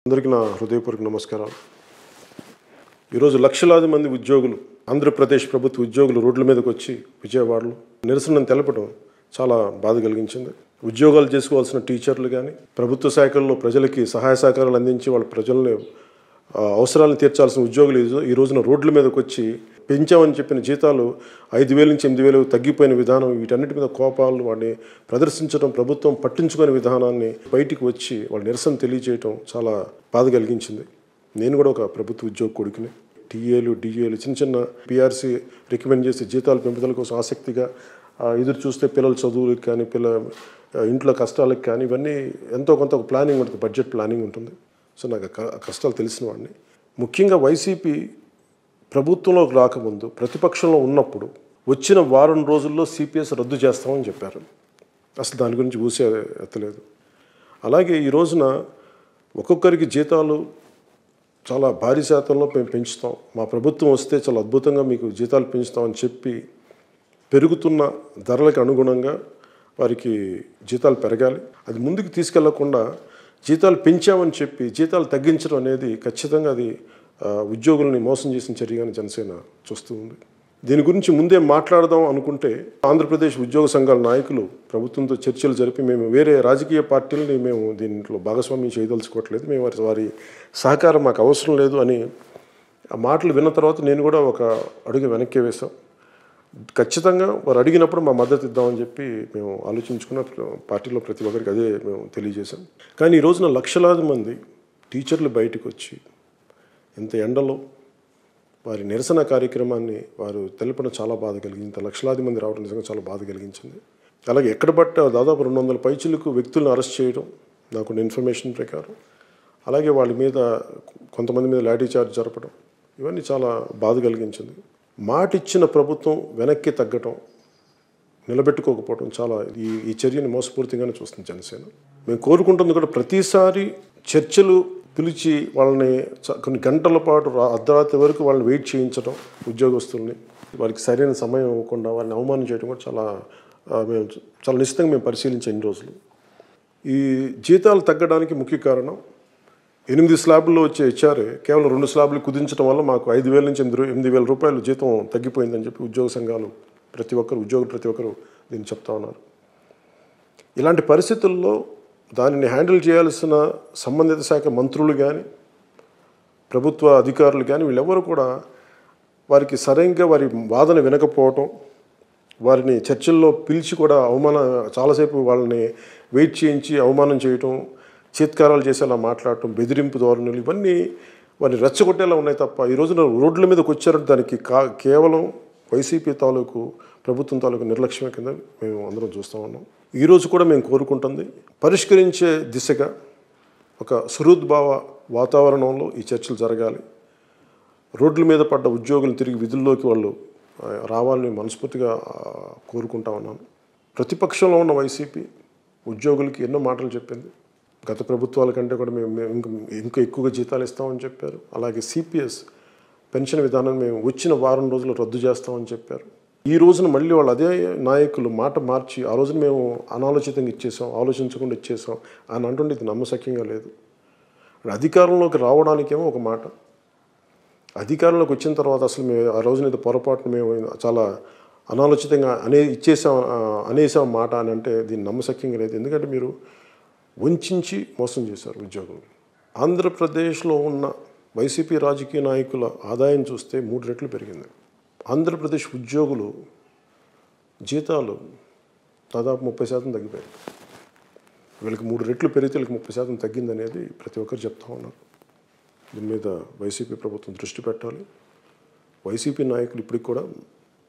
అందరికీ నా హృదయపూర్వక నమస్కారాలు. ఈరోజు లక్షలాది మంది ఉద్యోగులు, ఆంధ్రప్రదేశ్ ప్రభుత్వ ఉద్యోగులు రోడ్ల మీదకి వచ్చి విజయవాడలో నిరసనను తెలపడం చాలా బాధ కలిగించింది. ఉద్యోగాలు చేసుకోవాల్సిన టీచర్లు కానీ, ప్రభుత్వ శాఖల్లో ప్రజలకి సహాయ సహకారాలు అందించి వాళ్ళ ప్రజల్ని అవసరాలను తీర్చాల్సిన ఉద్యోగులు ఈ రోజున రోడ్ల మీదకి వచ్చి పెంచామని చెప్పిన జీతాలు 5,000 నుంచి 8,000 తగ్గిపోయిన విధానం, వీటన్నిటి మీద కోపాలు వాడిని ప్రదర్శించడం, ప్రభుత్వం పట్టించుకునే విధానాన్ని బయటికి వచ్చి వాళ్ళ నిరసన తెలియజేయడం చాలా బాధ కలిగించింది. నేను కూడా ఒక ప్రభుత్వ ఉద్యోగ కొడుకుని. టీఏలు, డిఏలు, చిన్న చిన్న పిఆర్సీ రికమెండ్ చేసి జీతాల పెంపుదల కోసం ఆసక్తిగా ఎదురు చూస్తే పిల్లల చదువులకు కానీ, ఇంట్లో కష్టాలకు కానీ, ఇవన్నీ ఎంతో కొంత ఒక ప్లానింగ్ ఉంటుంది, బడ్జెట్ ప్లానింగ్ ఉంటుంది. సో నాకు కష్టాలు తెలిసిన వాడిని. ముఖ్యంగా వైసీపీ ప్రభుత్వంలోకి రాకముందు ప్రతిపక్షంలో ఉన్నప్పుడు వచ్చిన వారం రోజుల్లో సిపిఎస్ రద్దు చేస్తామని చెప్పారు. అసలు దాని గురించి ఊసే ఎత్తలేదు. అలాగే ఈ రోజున ఒక్కొక్కరికి జీతాలు చాలా భారీ శాతంలో మేము పెంచుతాం, మా ప్రభుత్వం వస్తే చాలా అద్భుతంగా మీకు జీతాలు పెంచుతామని చెప్పి పెరుగుతున్న ధరలకు అనుగుణంగా వారికి జీతాలు పెరగాలి. అది ముందుకు తీసుకెళ్లకుండా జీతాలు పెంచామని చెప్పి జీతాలు తగ్గించడం అనేది ఖచ్చితంగా అది ఉద్యోగుల్ని మోసం చేసిన చర్యగానే జనసేన చూస్తూ ఉంది. దీని గురించి ముందే మాట్లాడదాం అనుకుంటే ఆంధ్రప్రదేశ్ ఉద్యోగ సంఘాల నాయకులు ప్రభుత్వంతో చర్చలు జరిపి మేము వేరే రాజకీయ పార్టీలని మేము దీంట్లో భాగస్వామ్యం చేయదలుచుకోవట్లేదు, మేము వారి సహకారం మాకు అవసరం లేదు అని ఆ మాటలు విన్న తర్వాత నేను కూడా ఒక అడుగు వెనక్కి వేశాం. ఖచ్చితంగా వారు అడిగినప్పుడు మా మద్దతు ఇద్దామని చెప్పి మేము ఆలోచించుకున్న పార్టీలో ప్రతి ఒక్కరికి అదే మేము తెలియజేశాం. కానీ ఈ రోజున లక్షలాది మంది టీచర్లు బయటకు వచ్చి ఇంత ఎండలో వారి నిరసన కార్యక్రమాన్ని వారు తెలపడం చాలా బాధ కలిగింది. లక్షలాది మంది రావడం నిజంగా చాలా బాధ కలిగించింది. అలాగే ఎక్కడ బట్ట దాదాపు 200 పైచిలకు వ్యక్తులను అరెస్ట్ చేయడం నాకు ఇన్ఫర్మేషన్ ప్రకారం, అలాగే వాళ్ళ మీద కొంతమంది మీద లాఠీ చార్జ్ జరపడం, ఇవన్నీ చాలా బాధ కలిగించింది. మాట ఇచ్చిన ప్రభుత్వం వెనక్కి తగ్గటం, నిలబెట్టుకోకపోవడం చాలా ఈ చర్యని మోసపూరితంగానే చూస్తుంది జనసేన. మేము కోరుకుంటుంది కూడా ప్రతిసారి చర్చలు పిలిచి వాళ్ళని కొన్ని గంటల పాటు అర్ధరాత్రి వరకు వాళ్ళని వెయిట్ చేయించడం, ఉద్యోగస్తుల్ని వారికి సరైన సమయం ఇవ్వకుండా వారిని అవమానం చేయడం కూడా మేము చాలా నిశ్చితంగా మేము పరిశీలించే ఇన్ని రోజులు. ఈ జీతాలు తగ్గడానికి ముఖ్య కారణం 8 స్లాబ్ల్లో వచ్చే హెచ్ఆర్ఏ కేవలం 2 స్లాబ్లు కుదించడం వల్ల మాకు 5,000 నుంచి 8,000 రూపాయలు జీతం తగ్గిపోయిందని చెప్పి ఉద్యోగ సంఘాలు ఉద్యోగులు ప్రతి ఒక్కరు దీన్ని చెప్తా ఉన్నారు. ఇలాంటి పరిస్థితుల్లో దానిని హ్యాండిల్ చేయాల్సిన సంబంధిత శాఖ మంత్రులు కానీ, ప్రభుత్వ అధికారులు కానీ, వీళ్ళెవరూ కూడా వారికి సరైనగా వారి వాదన వినకపోవటం, వారిని చర్చల్లో పిలిచి కూడా చాలాసేపు వాళ్ళని వెయిట్ చేయించి అవమానం చేయటం, చీత్కారాలు చేసేలా మాట్లాడటం, బెదిరింపు ధోరణులు, ఇవన్నీ వారిని రెచ్చగొట్టేలా ఉన్నాయి తప్ప ఈ రోజున రోడ్ల మీదకి వచ్చారంటే దానికి కేవలం వైసీపీ తాలూకు ప్రభుత్వం తాలూకు నిర్లక్ష్యమే కింద మేము అందరం చూస్తూ ఉన్నాం. ఈరోజు కూడా మేము కోరుకుంటుంది పరిష్కరించే దిశగా ఒక సుహృద్భావ వాతావరణంలో ఈ చర్చలు జరగాలి. రోడ్ల మీద పడ్డ ఉద్యోగులు తిరిగి విధుల్లోకి వాళ్ళు రావాలని మనస్ఫూర్తిగా కోరుకుంటా ఉన్నాను. ప్రతిపక్షంలో ఉన్న వైసీపీ ఉద్యోగులకి ఎన్నో మాటలు చెప్పింది. గత ప్రభుత్వాల కంటే కూడా మేము ఇంకా ఎక్కువగా జీతాలు ఇస్తామని చెప్పారు. అలాగే సిపిఎస్ పెన్షన్ విధానం మేము వచ్చిన వారం రోజులు రద్దు చేస్తామని చెప్పారు. ఈ రోజున మళ్ళీ వాళ్ళు అదే నాయకులు మాట మార్చి ఆ రోజున మేము అనాలోచితంగా ఇచ్చేసాం, ఆలోచించకుండా ఇచ్చేసాం అని అంటుండే ఇది నమ్మశక్యంగా లేదు. అధికారంలోకి రావడానికేమో ఒక మాట, అధికారంలోకి వచ్చిన తర్వాత అసలు మేము ఆ రోజున ఇది పొరపాటును మేము చాలా అనాలోచితంగా అనేసాం మాట అని అంటే దీన్ని నమ్మశక్యంగా లేదు. ఎందుకంటే మీరు వంచి మోసం చేశారు ఉద్యోగులు. ఆంధ్రప్రదేశ్లో ఉన్న వైసీపీ రాజకీయ నాయకుల ఆదాయం చూస్తే 3 రెట్లు పెరిగింది. ఆంధ్రప్రదేశ్ ఉద్యోగులు జీతాలు దాదాపు 30% తగ్గిపోయాయి. వీళ్ళకి 3 రెట్లు పెరిగితే వీళ్ళకి 30% తగ్గిందనేది ప్రతి ఒక్కరు చెప్తా ఉన్నారు. దీని మీద వైసీపీ ప్రభుత్వం దృష్టి పెట్టాలి. వైసీపీ నాయకులు ఇప్పటికి కూడా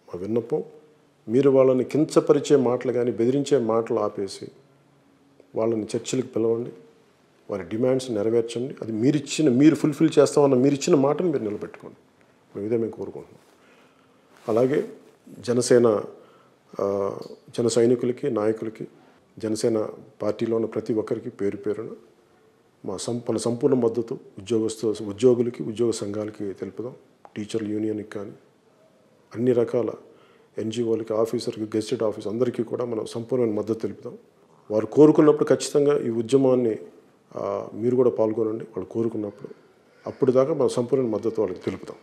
మా విన్నపం, మీరు వాళ్ళని కించపరిచే మాటలు కానీ బెదిరించే మాటలు ఆపేసి వాళ్ళని చర్చలకు పిలవండి, వారి డిమాండ్స్ నెరవేర్చండి. అది మీరు ఫుల్ఫిల్ చేస్తామన్న మీరు ఇచ్చిన మాటను మీరు నిలబెట్టుకోండి. ఇదే మేము కోరుకుంటున్నాం. అలాగే జన సైనికులకి, నాయకులకి, జనసేన పార్టీలో ఉన్న ప్రతి ఒక్కరికి పేరు పేరున మన సంపూర్ణ మద్దతు ఉద్యోగులకి, ఉద్యోగ సంఘాలకి తెలుపుదాం. టీచర్ల యూనియన్కి కానీ, అన్ని రకాల ఎన్జిఓలకి, ఆఫీసర్కి, గెజిటెడ్ ఆఫీస్ అందరికీ కూడా మనం సంపూర్ణ మద్దతు తెలుపుదాం. వారు కోరుకున్నప్పుడు ఖచ్చితంగా ఈ ఉద్యమాన్ని మీరు కూడా పాల్గొనండి వాళ్ళు కోరుకున్నప్పుడు. అప్పుడు దాకా మన సంపూర్ణ మద్దతు వాళ్ళకి తెలుపుతాం.